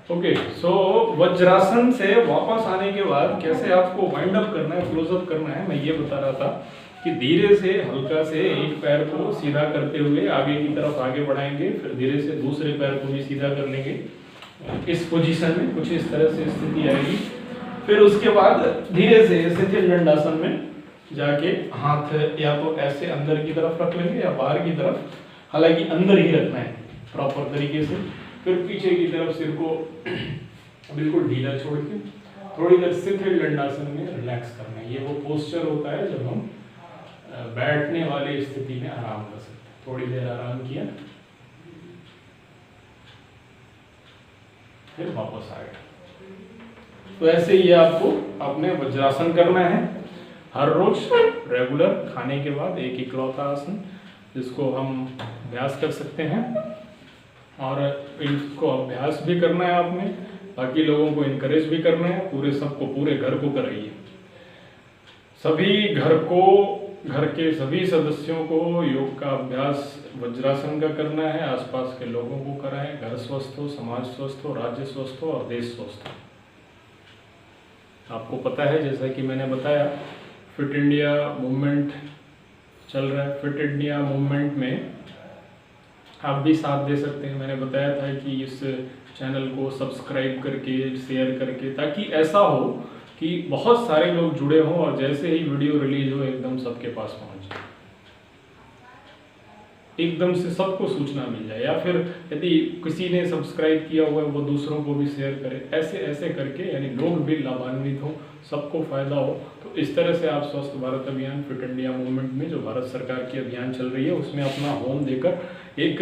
Okay, सो वज्रासन से वापस आने के बाद कैसे आपको वाइंड अप करना है, क्लोज अप करना है, मैं ये बता रहा था कि धीरे से हल्का से एक पैर को सीधा करते हुए आगे की तरफ आगे बढ़ाएंगे, फिर धीरे से दूसरे पैर को भी सीधा कर लेंगे। इस पोजीशन में कुछ इस तरह से स्थिति आएगी। फिर उसके बाद धीरे से शिथिल दंडासन में जाके हाथ या तो ऐसे अंदर की तरफ रख लेंगे या बाहर की तरफ, हालांकि अंदर ही रखना है प्रॉपर तरीके से। फिर पीछे की तरफ सिर को बिल्कुल ढीला छोड़ के थोड़ी देर शिथिल दंडासन में रिलैक्स करना है। ये वो पोस्चर होता है जब हम बैठने वाली स्थिति में आराम कर सकते हैं। थोड़ी देर आराम किया, फिर वापस आ गया। तो ऐसे ही आपको अपने वज्रासन करना है हर रोज रेगुलर खाने के बाद, एक इकलौता आसन जिसको हम अभ्यास कर सकते हैं। और इसको अभ्यास भी करना है आपने, बाकी लोगों को इनकरेज भी करना है, पूरे घर को कराइए। सभी घर के सभी सदस्यों को योग का अभ्यास वज्रासन का करना है, आसपास के लोगों को कराएं। घर स्वस्थ हो, समाज स्वस्थ हो, राज्य स्वस्थ हो और देश स्वस्थ हो। आपको पता है, जैसा कि मैंने बताया, फिट इंडिया मूवमेंट चल रहा है। फिट इंडिया मूवमेंट में आप भी साथ दे सकते हैं। मैंने बताया था कि इस चैनल को सब्सक्राइब करके, शेयर करके, ताकि ऐसा हो कि बहुत सारे लोग जुड़े हों और जैसे ही वीडियो रिलीज हो एकदम सबके पास पहुंच जाए, एकदम से सबको सूचना मिल जाए। या फिर यदि किसी ने सब्सक्राइब किया हुआ है वो दूसरों को भी शेयर करे, ऐसे ऐसे करके, यानी लोग भी लाभान्वित हों, सबको फायदा हो। तो इस तरह से आप स्वस्थ भारत अभियान, फिट इंडिया मूवमेंट में जो भारत सरकार की अभियान चल रही है उसमें अपना होम देकर एक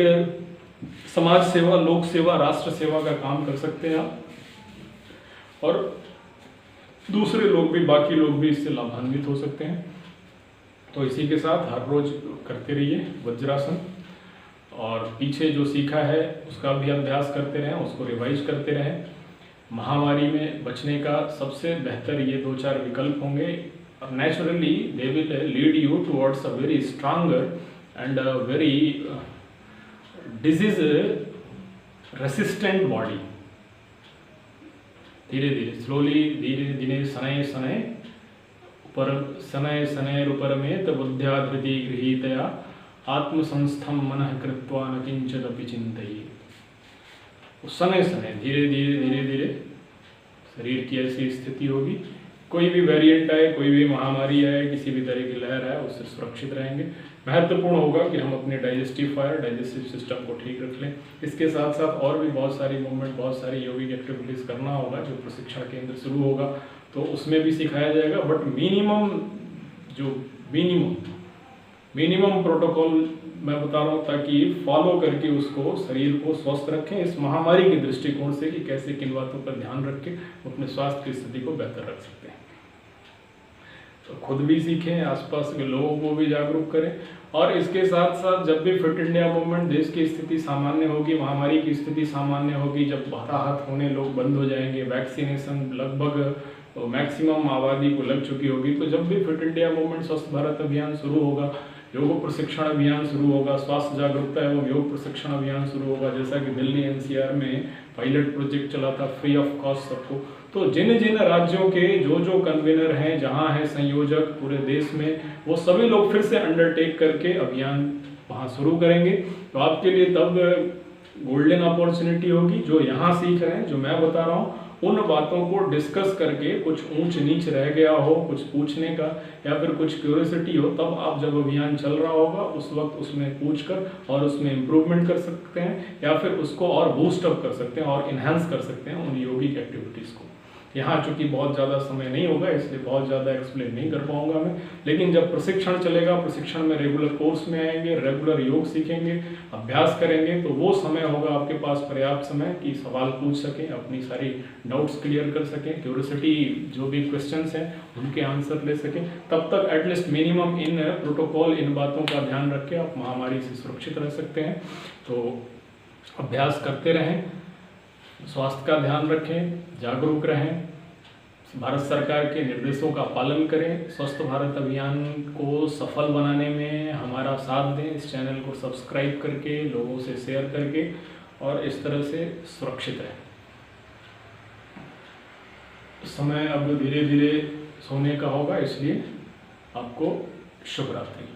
समाज सेवा, लोक सेवा, राष्ट्र सेवा का काम कर सकते हैं आप। और दूसरे लोग भी, बाकी लोग भी इससे लाभान्वित हो सकते हैं। तो इसी के साथ हर रोज करते रहिए वज्रासन, और पीछे जो सीखा है उसका भी अभ्यास करते रहें, उसको रिवाइज करते रहें। महामारी में बचने का सबसे बेहतर ये 2-4 विकल्प होंगे। Naturally they will lead you towards a very stronger and a very disease resistant body. धीरे धीरे, स्लोली, धीरे धीरे, शनैः शनैः उपरमेत बुद्ध्या धृति गृहीतया आत्मसंस्थम मनः कृत्वा न किंचिदपि चिंतयेत्। शनैः धीरे धीरे धीरे धीरे शरीर की ऐसी स्थिति होगी, कोई भी वेरिएंट आए, कोई भी महामारी आए, किसी भी तरह की लहर आए, उससे सुरक्षित रहेंगे। महत्वपूर्ण होगा कि हम अपने डाइजेस्टिव सिस्टम को ठीक रख लें। इसके साथ साथ और भी बहुत सारी मूवमेंट, बहुत सारी योगिक एक्टिविटीज़ करना होगा। जो प्रशिक्षण केंद्र शुरू होगा तो उसमें भी सिखाया जाएगा, बट मिनिमम प्रोटोकॉल मैं बता रहा हूँ, ताकि फॉलो करके उसको, शरीर को स्वस्थ रखें इस महामारी के दृष्टिकोण से, कि कैसे किन बातों पर ध्यान रख के अपने स्वास्थ्य की स्थिति को बेहतर रख सकते हैं। तो खुद भी सीखें, आसपास के लोगों को भी जागरूक करें। और इसके साथ साथ जब भी फिट इंडिया मूवमेंट, देश की स्थिति सामान्य होगी, महामारी की स्थिति सामान्य होगी, जब हताहत होने लोग बंद हो जाएंगे, वैक्सीनेशन लगभग मैक्सिमम आबादी को लग चुकी होगी, तो जब भी फिट इंडिया मूवमेंट, स्वस्थ भारत अभियान शुरू होगा, योग प्रशिक्षण अभियान शुरू होगा, स्वास्थ्य जागरूकता एवं योग प्रशिक्षण अभियान शुरू होगा, जैसा कि दिल्ली NCR में पायलट प्रोजेक्ट चला था फ्री ऑफ कॉस्ट सबको। तो जिन जिन राज्यों के जो कन्वीनर हैं, जहां है संयोजक पूरे देश में, वो सभी लोग फिर से अंडरटेक करके अभियान वहां शुरू करेंगे। तो आपके लिए तब गोल्डन अपॉर्चुनिटी होगी, जो यहाँ सीख रहे हैं, जो मैं बता रहा हूँ, उन बातों को डिस्कस करके, कुछ ऊंच नीच रह गया हो, कुछ पूछने का या फिर कुछ क्यूरियोसिटी हो, तब आप जब अभियान चल रहा होगा उस वक्त उसमें पूछकर और उसमें इम्प्रूवमेंट कर सकते हैं, या फिर उसको और बूस्ट अप कर सकते हैं और इन्हांस कर सकते हैं उन योगिक एक्टिविटीज़ को। यहाँ चूंकि बहुत ज़्यादा समय नहीं होगा, इसलिए बहुत ज़्यादा एक्सप्लेन नहीं कर पाऊंगा मैं। लेकिन जब प्रशिक्षण चलेगा, प्रशिक्षण में रेगुलर कोर्स में आएंगे, रेगुलर योग सीखेंगे, अभ्यास करेंगे, तो वो समय होगा आपके पास पर्याप्त समय कि सवाल पूछ सकें, अपनी सारी डाउट्स क्लियर कर सकें, क्यूरियोसिटी जो भी क्वेश्चंस हैं उनके आंसर ले सकें। तब तक एटलीस्ट मिनिमम इन प्रोटोकॉल, इन बातों का ध्यान रख के आप महामारी से सुरक्षित रह सकते हैं। तो अभ्यास करते रहें, स्वास्थ्य का ध्यान रखें, जागरूक रहें, भारत सरकार के निर्देशों का पालन करें, स्वस्थ भारत अभियान को सफल बनाने में हमारा साथ दें, इस चैनल को सब्सक्राइब करके, लोगों से शेयर करके, और इस तरह से सुरक्षित रहें। समय अब धीरे धीरे सोने का होगा, इसलिए आपको शुभ रात्रि।